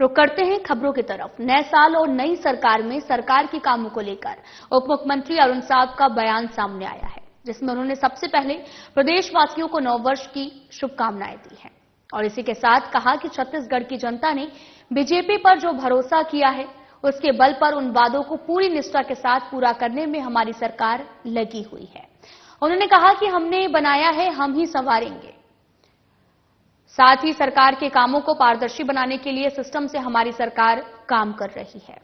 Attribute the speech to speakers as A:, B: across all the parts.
A: रुक करते हैं खबरों की तरफ। नए साल और नई सरकार में सरकार के कामों को लेकर उप मुख्यमंत्री अरुण साहब का बयान सामने आया है, जिसमें उन्होंने सबसे पहले प्रदेशवासियों को नववर्ष की शुभकामनाएं दी हैं और इसी के साथ कहा कि छत्तीसगढ़ की जनता ने बीजेपी पर जो भरोसा किया है, उसके बल पर उन वादों को पूरी निष्ठा के साथ पूरा करने में हमारी सरकार लगी हुई है। उन्होंने कहा कि हमने बनाया है, हम ही संवारेंगे। साथ ही सरकार के कामों को पारदर्शी बनाने के लिए सिस्टम से हमारी सरकार काम कर रही है।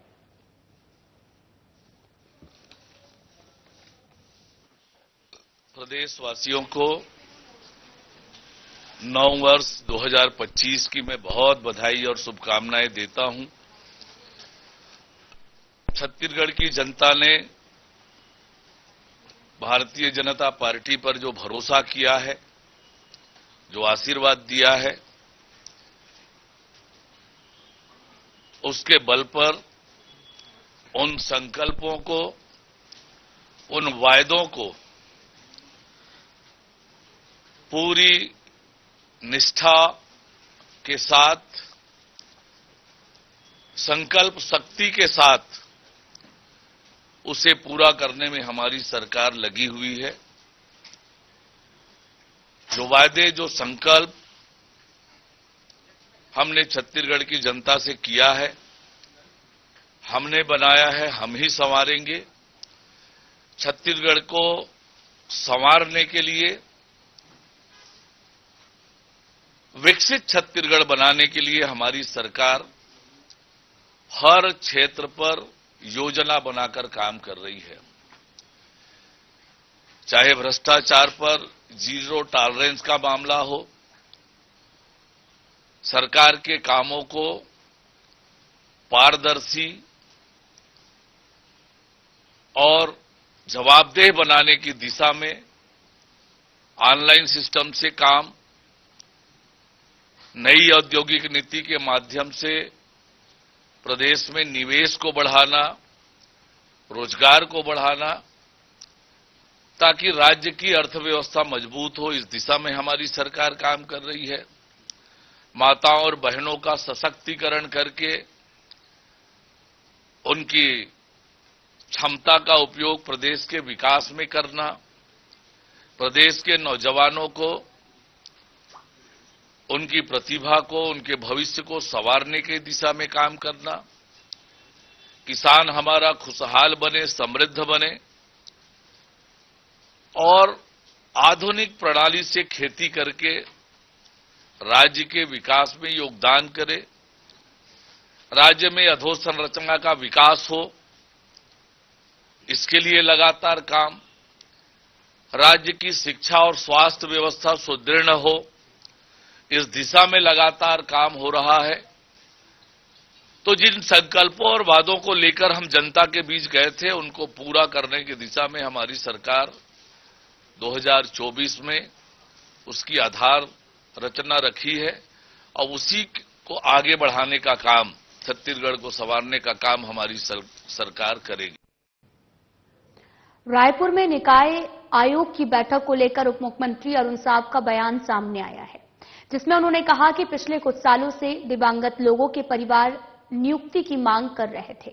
B: प्रदेशवासियों को नव वर्ष 2025 की मैं बहुत बधाई और शुभकामनाएं देता हूं। छत्तीसगढ़ की जनता ने भारतीय जनता पार्टी पर जो भरोसा किया है, जो आशीर्वाद दिया है, उसके बल पर उन संकल्पों को, उन वायदों को पूरी निष्ठा के साथ, संकल्प शक्ति के साथ उसे पूरा करने में हमारी सरकार लगी हुई है। जो वायदे, जो संकल्प हमने छत्तीसगढ़ की जनता से किया है, हमने बनाया है, हम ही संवारेंगे। छत्तीसगढ़ को संवारने के लिए, विकसित छत्तीसगढ़ बनाने के लिए हमारी सरकार हर क्षेत्र पर योजना बनाकर काम कर रही है। चाहे भ्रष्टाचार पर जीरो टॉलरेंस का मामला हो, सरकार के कामों को पारदर्शी और जवाबदेह बनाने की दिशा में ऑनलाइन सिस्टम से काम, नई औद्योगिक नीति के माध्यम से प्रदेश में निवेश को बढ़ाना, रोजगार को बढ़ाना, ताकि राज्य की अर्थव्यवस्था मजबूत हो, इस दिशा में हमारी सरकार काम कर रही है। माताओं और बहनों का सशक्तिकरण करके उनकी क्षमता का उपयोग प्रदेश के विकास में करना, प्रदेश के नौजवानों को, उनकी प्रतिभा को, उनके भविष्य को संवारने की दिशा में काम करना, किसान हमारा खुशहाल बने, समृद्ध बने और आधुनिक प्रणाली से खेती करके राज्य के विकास में योगदान करे, राज्य में अधोसंरचना का विकास हो, इसके लिए लगातार काम, राज्य की शिक्षा और स्वास्थ्य व्यवस्था सुदृढ़ हो, इस दिशा में लगातार काम हो रहा है। तो जिन संकल्पों और वादों को लेकर हम जनता के बीच गए थे, उनको पूरा करने की दिशा में हमारी सरकार 2024 में उसकी आधार रचना रखी है और उसी को आगे बढ़ाने का काम, छत्तीसगढ़ को संवारने का काम हमारी सरकार करेगी।
A: रायपुर में निकाय आयोग की बैठक को लेकर उप मुख्यमंत्री अरुण साहब का बयान सामने आया है, जिसमें उन्होंने कहा कि पिछले कुछ सालों से दिवंगत लोगों के परिवार नियुक्ति की मांग कर रहे थे।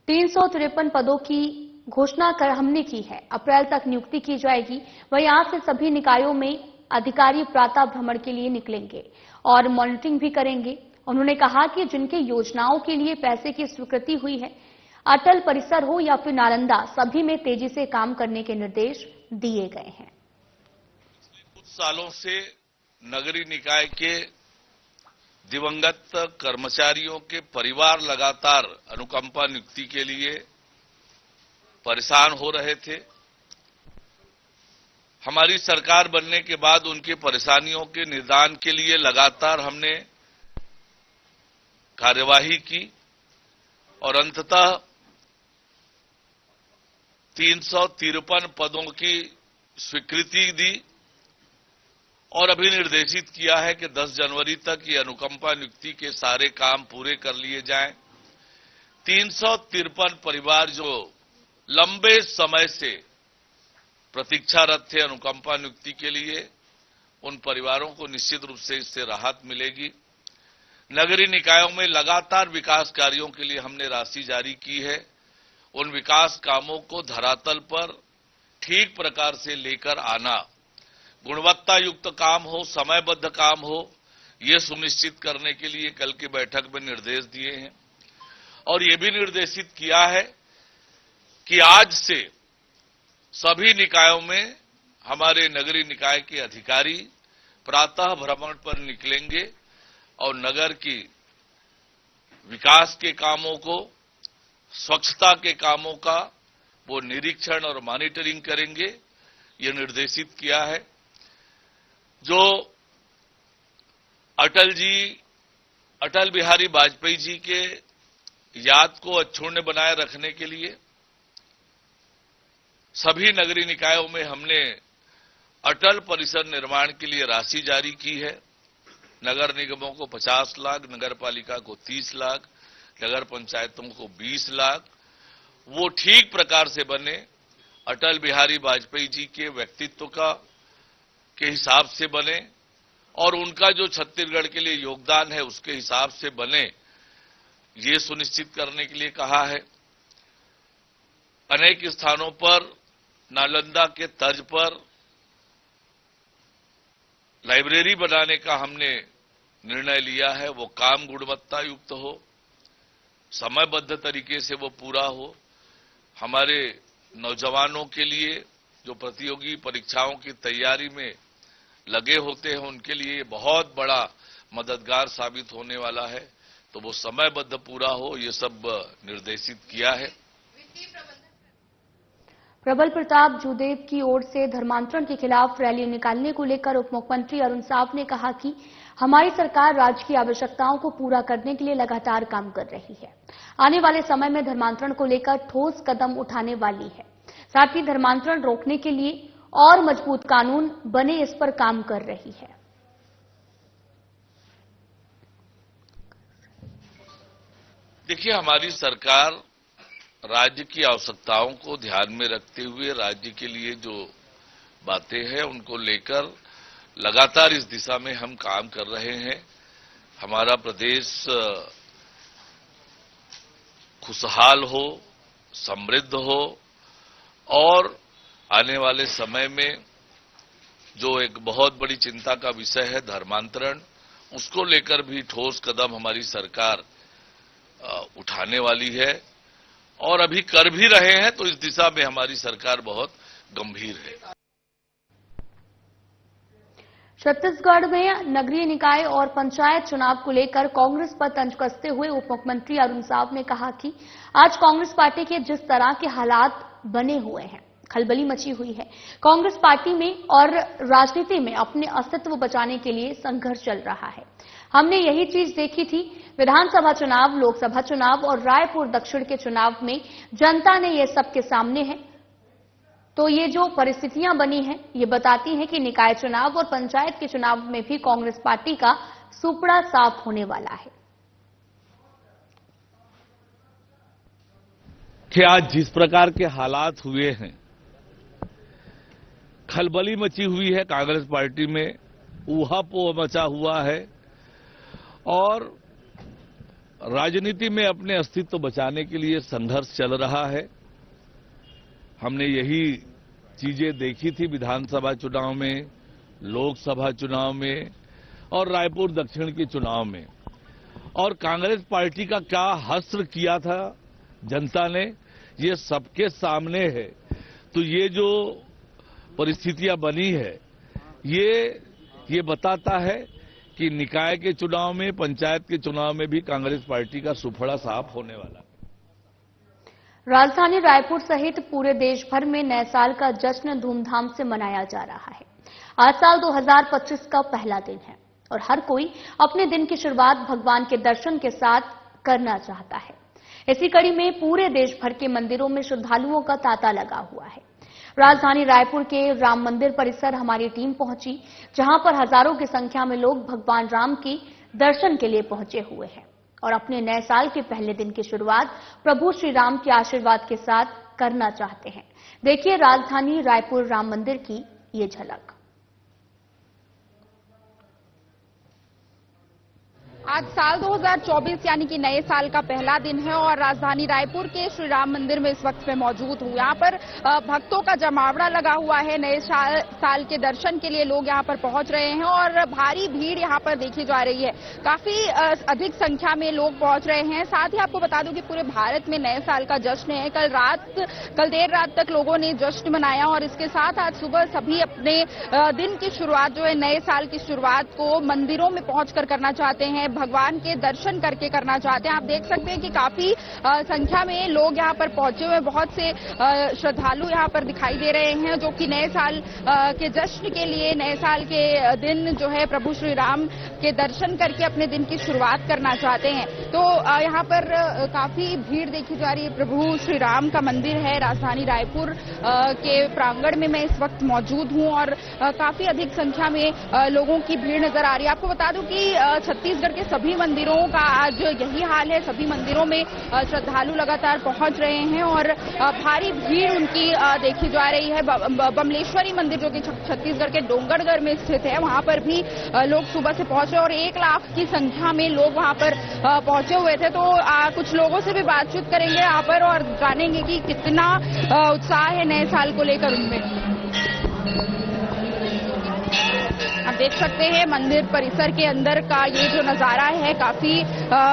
A: 353 पदों की घोषणा कर हमने की है, अप्रैल तक नियुक्ति की जाएगी। वहीं आज से सभी निकायों में अधिकारी प्रातः भ्रमण के लिए निकलेंगे और मॉनिटरिंग भी करेंगे। उन्होंने कहा कि जिनके योजनाओं के लिए पैसे की स्वीकृति हुई है, अटल परिसर हो या फिर नालंदा, सभी में तेजी से काम करने के निर्देश दिए गए हैं।
B: कुछ सालों से नगरीय निकाय के दिवंगत कर्मचारियों के परिवार लगातार अनुकंपा नियुक्ति के लिए परेशान हो रहे थे। हमारी सरकार बनने के बाद उनकी परेशानियों के निदान के लिए लगातार हमने कार्यवाही की और अंततः 353 पदों की स्वीकृति दी और अभी निर्देशित किया है कि 10 जनवरी तक ये अनुकंपा नियुक्ति के सारे काम पूरे कर लिए जाएं। 353 परिवार जो लंबे समय से प्रतीक्षारत थे अनुकंपा नियुक्ति के लिए, उन परिवारों को निश्चित रूप से इससे राहत मिलेगी। नगरीय निकायों में लगातार विकास कार्यों के लिए हमने राशि जारी की है। उन विकास कामों को धरातल पर ठीक प्रकार से लेकर आना, गुणवत्ता युक्त काम हो, समयबद्ध काम हो, ये सुनिश्चित करने के लिए कल की बैठक में निर्देश दिए हैं। और ये भी निर्देशित किया है कि आज से सभी निकायों में हमारे नगरीय निकाय के अधिकारी प्रातः भ्रमण पर निकलेंगे और नगर की विकास के कामों को, स्वच्छता के कामों का वो निरीक्षण और मॉनिटरिंग करेंगे। ये निर्देशित किया है। जो अटल बिहारी वाजपेयी जी के याद को अक्षुण्ण बनाए रखने के लिए सभी नगरीय निकायों में हमने अटल परिसर निर्माण के लिए राशि जारी की है। नगर निगमों को 50 लाख, नगर पालिका को 30 लाख, नगर पंचायतों को 20 लाख, वो ठीक प्रकार से बने, अटल बिहारी वाजपेयी जी के व्यक्तित्व के हिसाब से बने और उनका जो छत्तीसगढ़ के लिए योगदान है उसके हिसाब से बने, ये सुनिश्चित करने के लिए कहा है। अनेक स्थानों पर नालंदा के तर्ज पर लाइब्रेरी बनाने का हमने निर्णय लिया है। वो काम गुणवत्ता युक्त हो, समयबद्ध तरीके से वो पूरा हो। हमारे नौजवानों के लिए जो प्रतियोगी परीक्षाओं की तैयारी में लगे होते हैं उनके लिए बहुत बड़ा मददगार साबित होने वाला है, तो वो समयबद्ध पूरा हो, ये सब निर्देशित किया है।
A: प्रबल प्रताप जूदेव की ओर से धर्मांतरण के खिलाफ रैली निकालने को लेकर उप मुख्यमंत्री अरुण साव ने कहा कि हमारी सरकार राज्य की आवश्यकताओं को पूरा करने के लिए लगातार काम कर रही है। आने वाले समय में धर्मांतरण को लेकर ठोस कदम उठाने वाली है। साथ ही धर्मांतरण रोकने के लिए और मजबूत कानून बने, इस पर काम कर रही है।
B: देखिए, हमारी सरकार राज्य की आवश्यकताओं को ध्यान में रखते हुए राज्य के लिए जो बातें हैं उनको लेकर लगातार इस दिशा में हम काम कर रहे हैं। हमारा प्रदेश खुशहाल हो, समृद्ध हो और आने वाले समय में जो एक बहुत बड़ी चिंता का विषय है धर्मांतरण, उसको लेकर भी ठोस कदम हमारी सरकार उठाने वाली है और अभी कर भी रहे हैं। तो इस दिशा में हमारी सरकार बहुत गंभीर है।
A: छत्तीसगढ़ में नगरीय निकाय और पंचायत चुनाव को लेकर कांग्रेस पर तंज कसते हुए उप मुख्यमंत्री अरुण साव ने कहा कि आज कांग्रेस पार्टी के जिस तरह के हालात बने हुए हैं, खलबली मची हुई है, कांग्रेस पार्टी में और राजनीति में अपने अस्तित्व बचाने के लिए संघर्ष चल रहा है। हमने यही चीज देखी थी विधानसभा चुनाव, लोकसभा चुनाव और रायपुर दक्षिण के चुनाव में। जनता ने ये सबके सामने है। तो ये जो परिस्थितियां बनी हैं, ये बताती हैं कि निकाय चुनाव और पंचायत के चुनाव में भी कांग्रेस पार्टी का सुपड़ा साफ होने वाला है।
B: कि आज जिस प्रकार के हालात हुए हैं, खलबली मची हुई है कांग्रेस पार्टी में, ऊहापोह मचा हुआ है और राजनीति में अपने अस्तित्व बचाने के लिए संघर्ष चल रहा है। हमने यही चीजें देखी थी विधानसभा चुनाव में, लोकसभा चुनाव में और रायपुर दक्षिण के चुनाव में। और कांग्रेस पार्टी का क्या हश्र किया था जनता ने, ये सबके सामने है। तो ये जो परिस्थितियां बनी है, ये बताता है कि निकाय के चुनाव में, पंचायत के चुनाव में भी कांग्रेस पार्टी का सुफड़ा साफ होने वाला है।
A: राजधानी रायपुर सहित पूरे देश भर में नए साल का जश्न धूमधाम से मनाया जा रहा है। आज साल 2025 का पहला दिन है और हर कोई अपने दिन की शुरुआत भगवान के दर्शन के साथ करना चाहता है। इसी कड़ी में पूरे देश भर के मंदिरों में श्रद्धालुओं का तांता लगा हुआ है। राजधानी रायपुर के राम मंदिर परिसर हमारी टीम पहुंची, जहां पर हजारों की संख्या में लोग भगवान राम की दर्शन के लिए पहुंचे हुए हैं और अपने नए साल के पहले दिन की शुरुआत प्रभु श्री राम के आशीर्वाद के साथ करना चाहते हैं। देखिए राजधानी रायपुर राम मंदिर की ये झलक।
C: आज साल 2024 यानी कि नए साल का पहला दिन है और राजधानी रायपुर के श्री राम मंदिर में इस वक्त मैं मौजूद हूँ। यहाँ पर भक्तों का जमावड़ा लगा हुआ है। नए साल के दर्शन के लिए लोग यहाँ पर पहुंच रहे हैं और भारी भीड़ यहाँ पर देखी जा रही है। काफी अधिक संख्या में लोग पहुंच रहे हैं। साथ ही आपको बता दूं कि पूरे भारत में नए साल का जश्न है। कल देर रात तक लोगों ने जश्न मनाया और इसके साथ आज सुबह सभी अपने दिन की शुरुआत जो है नए साल की शुरुआत को मंदिरों में पहुंचकर करना चाहते हैं, भगवान के दर्शन करके करना चाहते हैं। आप देख सकते हैं कि काफी संख्या में लोग यहाँ पर पहुंचे हुए, बहुत से श्रद्धालु यहाँ पर दिखाई दे रहे हैं जो कि नए साल के जश्न के लिए नए साल के दिन जो है प्रभु श्री राम के दर्शन करके अपने दिन की शुरुआत करना चाहते हैं। तो यहाँ पर काफी भीड़ देखी जा रही है। प्रभु श्री राम का मंदिर है राजधानी रायपुर के प्रांगण में मैं इस वक्त मौजूद हूँ और काफी अधिक संख्या में लोगों की भीड़ नजर आ रही है। आपको बता दूं कि छत्तीसगढ़ के सभी मंदिरों का आज यही हाल है। सभी मंदिरों में श्रद्धालु लगातार पहुंच रहे हैं और भारी भीड़ उनकी देखी जा रही है। बमलेश्वरी मंदिर जो कि छत्तीसगढ़ के डोंगरगढ़ में स्थित है, वहां पर भी लोग सुबह से पहुंचे और 1 लाख की संख्या में लोग वहां पर पहुंचे हुए थे। तो कुछ लोगों से भी बातचीत करेंगे यहाँ पर और जानेंगे कि कितना उत्साह है नए साल को लेकर उनमें। आप देख सकते हैं मंदिर परिसर के अंदर का ये जो नजारा है, काफी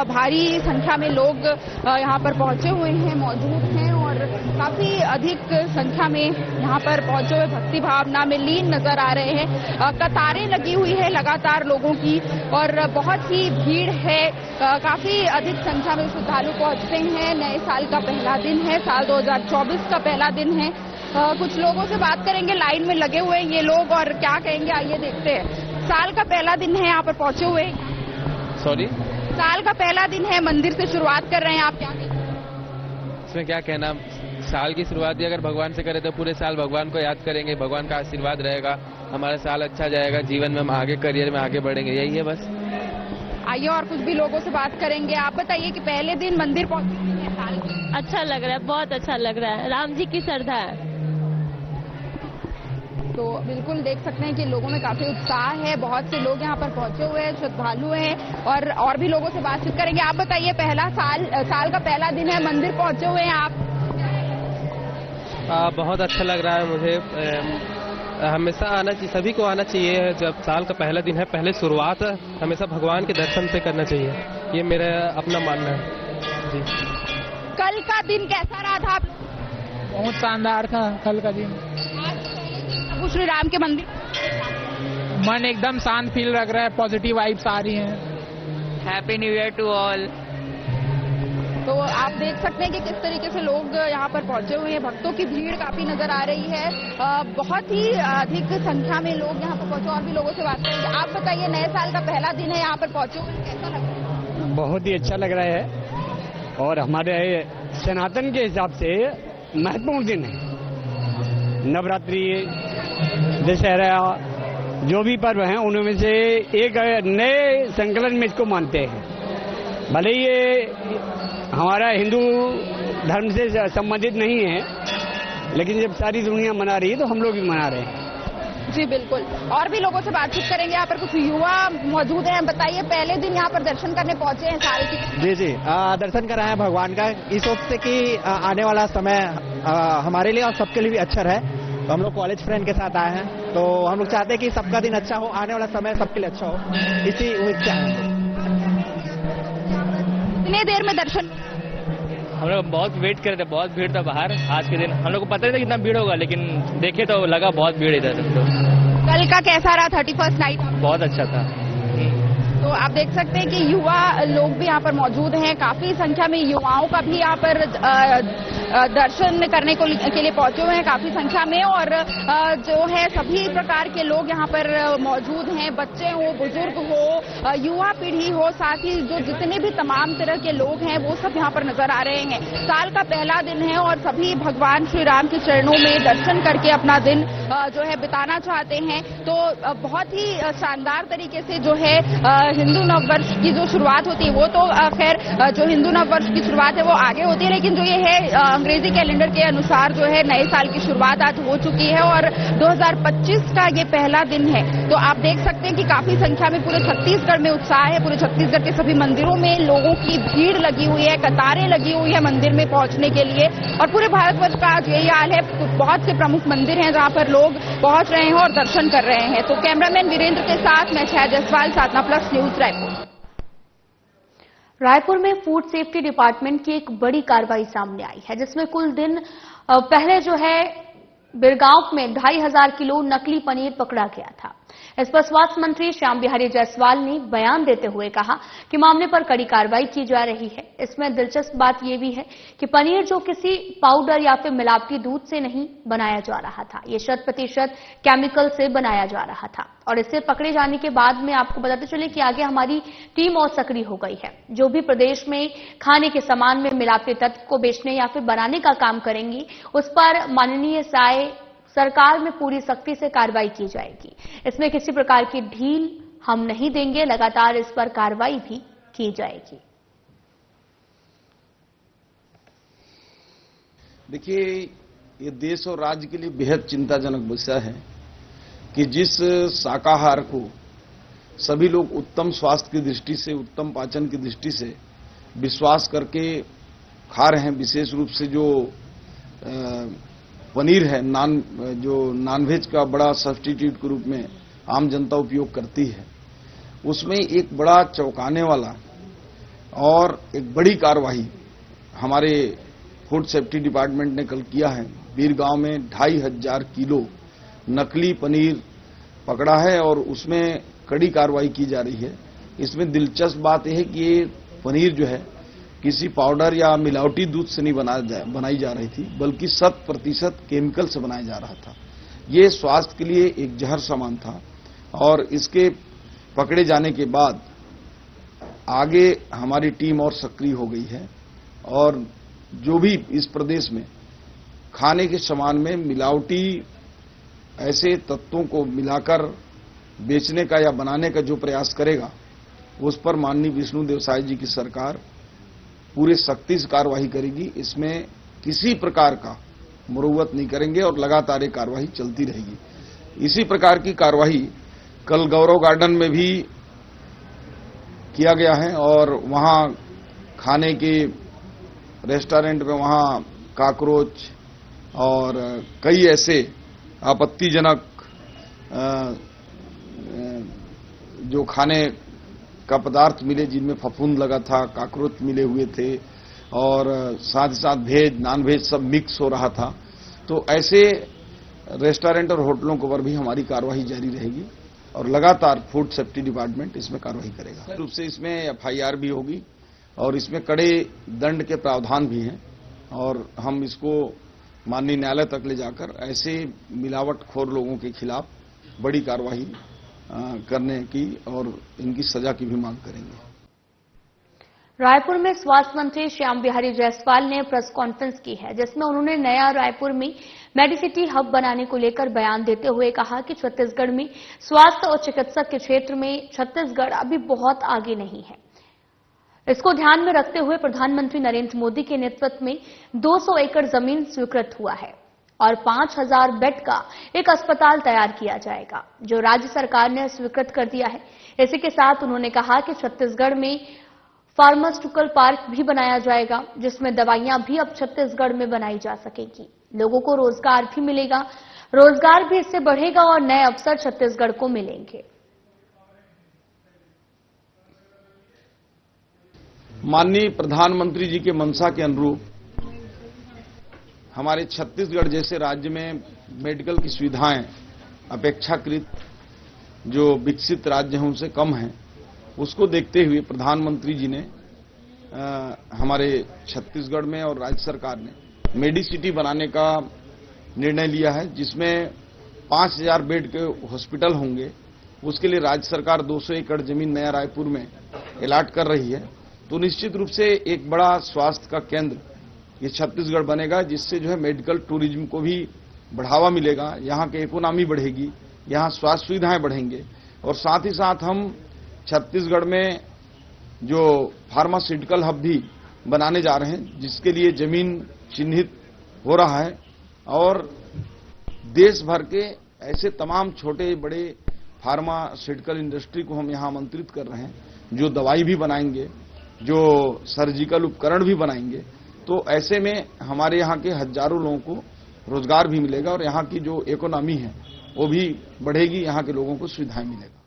C: भारी संख्या में लोग यहाँ पर पहुंचे हुए हैं, मौजूद हैं और काफी अधिक संख्या में यहाँ पर पहुंचे हुए भक्ति भावना में लीन नजर आ रहे हैं। कतारें लगी हुई है लगातार लोगों की और बहुत ही भीड़ है। काफी अधिक संख्या में श्रद्धालु पहुंचते हैं। नए साल का पहला दिन है, साल 2024 का पहला दिन है। कुछ लोगों से बात करेंगे, लाइन में लगे हुए हैं ये लोग और क्या कहेंगे आइए देखते हैं। साल का पहला दिन है, यहाँ पर पहुंचे हुए हैं।
D: सॉरी,
C: साल का पहला दिन है, मंदिर से शुरुआत कर रहे हैं, आप क्या कहेंगे?
D: इसमें क्या कहना, साल की शुरुआत ही अगर भगवान से करें तो पूरे साल भगवान को याद करेंगे, भगवान का आशीर्वाद रहेगा, हमारा साल अच्छा जाएगा, जीवन में हम आगे करियर में आगे बढ़ेंगे, यही है बस।
C: आइए और कुछ भी लोगों से बात करेंगे। आप बताइए कि पहले दिन मंदिर पहुंचे हैं साल की।
E: अच्छा लग रहा है, बहुत अच्छा लग रहा है, राम जी की श्रद्धा है।
C: तो बिल्कुल देख सकते हैं कि लोगों में काफी उत्साह है। बहुत से लोग यहाँ पर पहुंचे हुए हैं, श्रद्धालु हैं और भी लोगों से बातचीत करेंगे। आप बताइए, पहला साल का पहला दिन है, मंदिर पहुंचे हुए हैं आप।
D: बहुत अच्छा लग रहा है मुझे। हमेशा आना चाहिए, सभी को आना चाहिए। जब साल का पहला दिन है, पहले शुरुआत हमेशा भगवान के दर्शन से करना चाहिए, ये मेरा अपना मानना है जी।
C: कल का दिन कैसा रहा था?
F: बहुत शानदार था कल का दिन।
C: श्री राम के मंदिर
F: मन एकदम शांत फील लग रहा है, पॉजिटिव वाइब्स आ रही हैं।
E: Happy new year to all.
C: तो आप देख सकते हैं कि किस तरीके से लोग यहाँ पर पहुंचे हुए हैं। भक्तों की भीड़ काफी नजर आ रही है। बहुत ही अधिक संख्या में लोग यहाँ पर पहुंचे। और भी लोगों से बात करेंगे। आप बताइए, नए साल का पहला दिन है, यहाँ पर पहुंचे हुए, कैसा लग रहा है?
G: बहुत ही अच्छा लग रहा है और हमारे सनातन के हिसाब से महत्वपूर्ण दिन है। नवरात्रि, दशहरा, जो भी पर्व हैं उनमें से एक नए संकलन में इसको मानते हैं। भले ये हमारा हिंदू धर्म से संबंधित नहीं है, लेकिन जब सारी दुनिया मना रही है तो हम लोग भी मना रहे हैं।
C: जी बिल्कुल। और भी लोगों से बातचीत करेंगे। यहाँ पर कुछ युवा मौजूद हैं। बताइए, पहले दिन यहाँ पर दर्शन करने पहुंचे हैं साल की।
H: जी जी, दर्शन कर रहे हैं भगवान का, इस वक्त से कि आने वाला समय हमारे लिए और सबके लिए भी अच्छा रहे। तो हम लोग कॉलेज फ्रेंड के साथ आए हैं, तो हम लोग चाहते हैं कि सबका दिन अच्छा हो, आने वाला समय सबके लिए अच्छा हो, इसी इच्छा है।
C: कितने देर में दर्शन?
I: हम लोग बहुत वेट कर रहे थे, बहुत भीड़ था बाहर आज के दिन। हम लोग को पता नहीं था कितना भीड़ होगा, लेकिन देखे तो लगा बहुत भीड़ इधर।
C: कल का कैसा रहा 31st नाइट?
I: बहुत अच्छा था।
C: तो आप देख सकते हैं कि युवा लोग भी यहाँ पर मौजूद हैं। काफी संख्या में युवाओं का भी यहाँ पर दर्शन करने के लिए पहुंचे हुए हैं काफी संख्या में। और जो है सभी प्रकार के लोग यहाँ पर मौजूद हैं, बच्चे हो, बुजुर्ग हो, युवा पीढ़ी हो, साथ ही जो जितने भी तमाम तरह के लोग हैं वो सब यहाँ पर नजर आ रहे हैं। साल का पहला दिन है और सभी भगवान श्री राम के चरणों में दर्शन करके अपना दिन जो है बिताना चाहते हैं। तो बहुत ही शानदार तरीके से जो है हिंदू नववर्ष की जो शुरुआत होती है वो तो खैर जो हिंदू नववर्ष की शुरुआत है वो आगे होती है, लेकिन जो ये है अंग्रेजी कैलेंडर के अनुसार जो है नए साल की शुरुआत आज हो चुकी है और 2025 का ये पहला दिन है। तो आप देख सकते हैं कि काफी संख्या में पूरे छत्तीसगढ़ में उत्साह है। पूरे छत्तीसगढ़ के सभी मंदिरों में लोगों की भीड़ लगी हुई है, कतारें लगी हुई है मंदिर में पहुंचने के लिए। और पूरे भारतवर्ष का आज यही हाल है। बहुत से प्रमुख मंदिर हैं जहां पर लोग पहुंच रहे हैं और दर्शन कर रहे हैं। तो कैमरामैन वीरेंद्र के साथ मैं छाया जायसवाल, साधना प्लस न्यूज, रायपुर।
A: रायपुर में फूड सेफ्टी डिपार्टमेंट की एक बड़ी कार्रवाई सामने आई है, जिसमें कुल दिन पहले जो है बिरगांव में 2500 किलो नकली पनीर पकड़ा गया था। इस पर स्वास्थ्य मंत्री श्याम बिहारी जायसवाल ने बयान देते हुए कहा कि मामले पर कड़ी कार्रवाई की जा रही है। इसमें दिलचस्प बात यह भी है कि पनीर जो किसी पाउडर या फिर मिलावटी दूध से नहीं बनाया जा रहा था, ये 100% केमिकल से बनाया जा रहा था। और इससे पकड़े जाने के बाद में आपको बताते चले कि आगे हमारी टीम और सक्रिय हो गई है। जो भी प्रदेश में खाने के सामान में मिलावटी तत्व को बेचने या फिर बनाने का काम करेंगी, उस पर माननीय साय सरकार में पूरी सख्ती से कार्रवाई की जाएगी। इसमें किसी प्रकार की ढील हम नहीं देंगे, लगातार इस पर कार्रवाई भी की जाएगी।
J: देखिए, ये देश और राज्य के लिए बेहद चिंताजनक विषय है कि जिस शाकाहार को सभी लोग उत्तम स्वास्थ्य की दृष्टि से, उत्तम पाचन की दृष्टि से विश्वास करके खा रहे हैं, विशेष रूप से जो पनीर है, जो नॉनवेज का बड़ा सब्स्टिट्यूट के रूप में आम जनता उपयोग करती है, उसमें एक बड़ा चौंकाने वाला और एक बड़ी कार्रवाई हमारे फूड सेफ्टी डिपार्टमेंट ने कल किया है। बीरगांव में 2500 किलो नकली पनीर पकड़ा है और उसमें कड़ी कार्रवाई की जा रही है। इसमें दिलचस्प बात यह है कि ये पनीर जो है किसी पाउडर या मिलावटी दूध से नहीं बनाई जा रही थी, बल्कि 100% केमिकल से बनाया जा रहा था। ये स्वास्थ्य के लिए एक जहर समान था और इसके पकड़े जाने के बाद आगे हमारी टीम और सक्रिय हो गई है और जो भी इस प्रदेश में खाने के सामान में मिलावटी ऐसे तत्वों को मिलाकर बेचने का या बनाने का जो प्रयास करेगा, उस पर माननीय विष्णुदेव साय जी की सरकार पूरे सख्ती से कार्रवाई करेगी। इसमें किसी प्रकार का मुरव्वत नहीं करेंगे और लगातार ये कार्रवाई चलती रहेगी। इसी प्रकार की कार्रवाई कल गौरव गार्डन में भी किया गया है और वहां खाने के रेस्टोरेंट में वहां काकरोच और कई ऐसे आपत्तिजनक जो खाने का पदार्थ मिले जिनमें फफूंद लगा था, काकरोच मिले हुए थे और साथ ही साथ वेज नॉन वेज सब मिक्स हो रहा था। तो ऐसे रेस्टोरेंट और होटलों के ऊपर भी हमारी कार्रवाई जारी रहेगी और लगातार फूड सेफ्टी डिपार्टमेंट इसमें कार्रवाई करेगा। रूप से इसमें एफआईआर भी होगी और इसमें कड़े दंड के प्रावधान भी हैं और हम इसको माननीय न्यायालय तक ले जाकर ऐसे मिलावटखोर लोगों के खिलाफ बड़ी कार्रवाई करने की और इनकी सजा की भी मांग करेंगे।
A: रायपुर में स्वास्थ्य मंत्री श्याम बिहारी जायसवाल ने प्रेस कॉन्फ्रेंस की है, जिसमें उन्होंने नया रायपुर में मेडिसिटी हब बनाने को लेकर बयान देते हुए कहा कि छत्तीसगढ़ में स्वास्थ्य और चिकित्सक के क्षेत्र में छत्तीसगढ़ अभी बहुत आगे नहीं है। इसको ध्यान में रखते हुए प्रधानमंत्री नरेंद्र मोदी के नेतृत्व में 200 एकड़ जमीन स्वीकृत हुआ है और 5000 बेड का एक अस्पताल तैयार किया जाएगा, जो राज्य सरकार ने स्वीकृत कर दिया है। इसी के साथ उन्होंने कहा कि छत्तीसगढ़ में फार्मास्यूटिकल पार्क भी बनाया जाएगा, जिसमें दवाइयां भी अब छत्तीसगढ़ में बनाई जा सकेगी। लोगों को रोजगार भी मिलेगा, रोजगार भी इससे बढ़ेगा और नए अवसर छत्तीसगढ़ को मिलेंगे।
J: माननीय प्रधानमंत्री जी के मंशा के अनुरूप हमारे छत्तीसगढ़ जैसे राज्य में मेडिकल की सुविधाएं अपेक्षाकृत जो विकसित राज्य हैं उनसे कम हैं। उसको देखते हुए प्रधानमंत्री जी ने हमारे छत्तीसगढ़ में और राज्य सरकार ने मेडिसिटी बनाने का निर्णय लिया है, जिसमें 5000 बेड के हॉस्पिटल होंगे। उसके लिए राज्य सरकार 200 एकड़ जमीन नया रायपुर में अलॉट कर रही है। तो निश्चित रूप से एक बड़ा स्वास्थ्य का केंद्र ये छत्तीसगढ़ बनेगा, जिससे जो है मेडिकल टूरिज्म को भी बढ़ावा मिलेगा, यहाँ की इकोनॉमी बढ़ेगी, यहाँ स्वास्थ्य सुविधाएं बढ़ेंगे और साथ ही साथ हम छत्तीसगढ़ में जो फार्मास्यूटिकल हब भी बनाने जा रहे हैं, जिसके लिए जमीन चिन्हित हो रहा है और देश भर के ऐसे तमाम छोटे बड़े फार्मास्यूटिकल इंडस्ट्री को हम यहां आमंत्रित कर रहे हैं, जो दवाई भी बनाएंगे, जो सर्जिकल उपकरण भी बनाएंगे। तो ऐसे में हमारे यहाँ के हजारों लोगों को रोजगार भी मिलेगा और यहाँ की जो इकोनॉमी है वो भी बढ़ेगी, यहाँ के लोगों को सुविधाएं मिलेगा।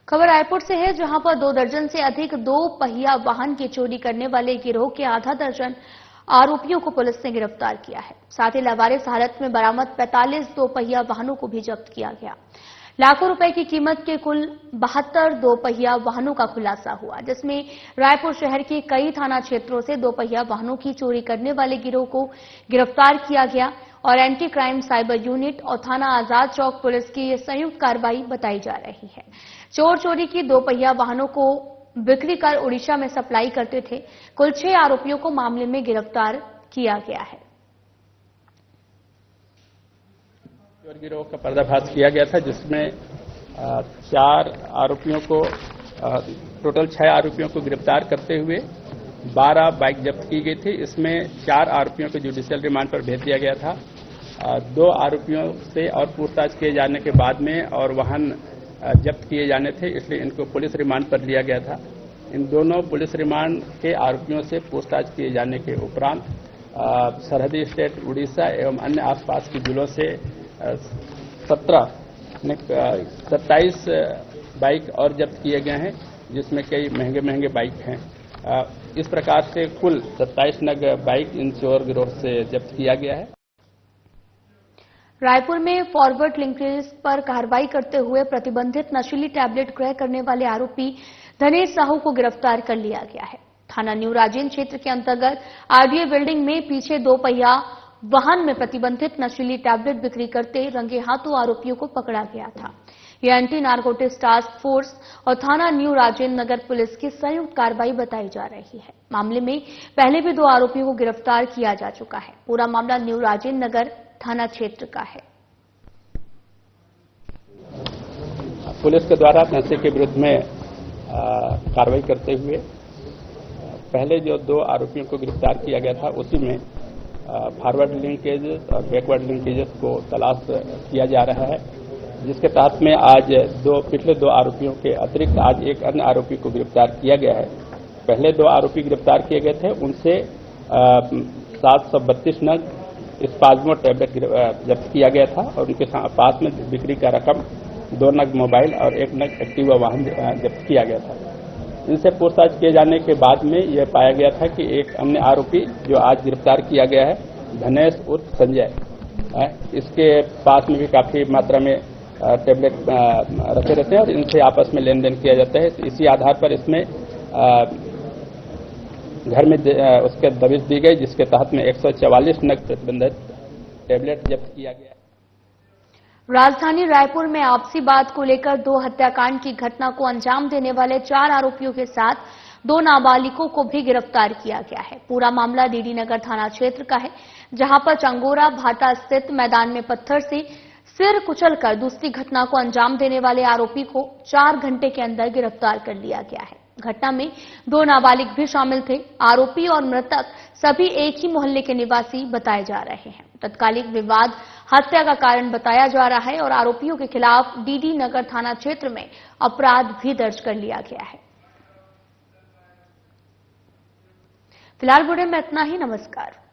A: खबर रायपुर से है, जहां पर 2 दर्जन से अधिक 2 पहिया वाहन की चोरी करने वाले गिरोह के आधा दर्जन आरोपियों को पुलिस ने गिरफ्तार किया है। साथ ही लावारिस हालत में बरामद 45 2 पहिया वाहनों को भी जब्त किया गया। लाखों रुपए की कीमत के कुल 72 2 पहिया वाहनों का खुलासा हुआ, जिसमें रायपुर शहर के कई थाना क्षेत्रों से 2 पहिया वाहनों की चोरी करने वाले गिरोह को गिरफ्तार किया गया और एंटी क्राइम साइबर यूनिट और थाना आजाद चौक पुलिस की ये संयुक्त कार्रवाई बताई जा रही है। चोर चोरी की 2 पहिया वाहनों को बिक्री कर उड़ीसा में सप्लाई करते थे। कुल 6 आरोपियों को मामले में गिरफ्तार किया गया है।
K: चोर गिरोह का पर्दाफाश किया गया था, जिसमें 4 आरोपियों को टोटल 6 आरोपियों को गिरफ्तार करते हुए 12 बाइक जब्त की गई थी। इसमें 4 आरोपियों को जुडिशियल रिमांड पर भेज दिया गया था। 2 आरोपियों से और पूछताछ किए जाने के बाद में और वाहन जब्त किए जाने थे, इसलिए इनको पुलिस रिमांड पर लिया गया था। इन दोनों पुलिस रिमांड के आरोपियों से पूछताछ किए जाने के उपरांत सरहदी स्टेट उड़ीसा एवं अन्य आसपास के जिलों से 27 बाइक और जब्त किए गए हैं, जिसमें कई महंगे महंगे बाइक हैं। इस प्रकार से कुल 27 नग बाइक इन चोर गिरोह से जब्त किया गया है।
A: रायपुर में फॉरवर्ड लिंकेज पर कार्रवाई करते हुए प्रतिबंधित नशीली टैबलेट क्रय करने वाले आरोपी धनेश साहू को गिरफ्तार कर लिया गया है। थाना न्यू राजेंद्र क्षेत्र के अंतर्गत आरडीए बिल्डिंग में पीछे 2 पहिया वाहन में प्रतिबंधित नशीली टैबलेट बिक्री करते रंगे हाथों आरोपियों को पकड़ा गया था। यह एंटी नारकोटिक्स टास्क फोर्स और थाना न्यू राजेंद्र नगर पुलिस की संयुक्त कार्रवाई बताई जा रही है। मामले में पहले भी 2 आरोपियों को गिरफ्तार किया जा चुका है। पूरा मामला न्यू राजेंद्र नगर थाना क्षेत्र का है।
K: पुलिस के द्वारा नशे के विरुद्ध में कार्रवाई करते हुए पहले जो 2 आरोपियों को गिरफ्तार किया गया था, उसी में फॉरवर्ड लिंकेजेस और बैकवर्ड लिंकेजेस को तलाश किया जा रहा है, जिसके तहत में आज पिछले 2 आरोपियों के अतिरिक्त आज एक अन्य आरोपी को गिरफ्तार किया गया है। पहले 2 आरोपी गिरफ्तार किए गए थे, उनसे 732 नग स्पाज्मो टैबलेट जब्त किया गया था और उनके पास में बिक्री का रकम 2 नग मोबाइल और 1 नग एक्टिवा वाहन जब्त किया गया था। इनसे पूछताछ किए जाने के बाद में यह पाया गया था कि एक अन्य आरोपी जो आज गिरफ्तार किया गया है, धनेश उर्फ संजय, इसके पास में भी काफी मात्रा में टैबलेट रखे रहते हैं और इनसे आपस में लेन देन किया जाता है। इसी आधार पर इसमें घर में उसके दबिश दी गई, जिसके तहत में 144 नग प्रतिबंधित टैबलेट जब्त किया गया।
A: राजधानी रायपुर में आपसी बात को लेकर 2 हत्याकांड की घटना को अंजाम देने वाले 4 आरोपियों के साथ 2 नाबालिगों को भी गिरफ्तार किया गया है। पूरा मामला डीडी नगर थाना क्षेत्र का है, जहां पर चंगोरा भाटा स्थित मैदान में पत्थर से सिर कुचलकर दूसरी घटना को अंजाम देने वाले आरोपी को 4 घंटे के अंदर गिरफ्तार कर लिया गया है। घटना में 2 नाबालिग भी शामिल थे। आरोपी और मृतक सभी एक ही मोहल्ले के निवासी बताए जा रहे हैं। तत्कालिक विवाद हत्या का कारण बताया जा रहा है और आरोपियों के खिलाफ डीडी नगर थाना क्षेत्र में अपराध भी दर्ज कर लिया गया है। फिलहाल बुलेटिन में इतना ही। नमस्कार।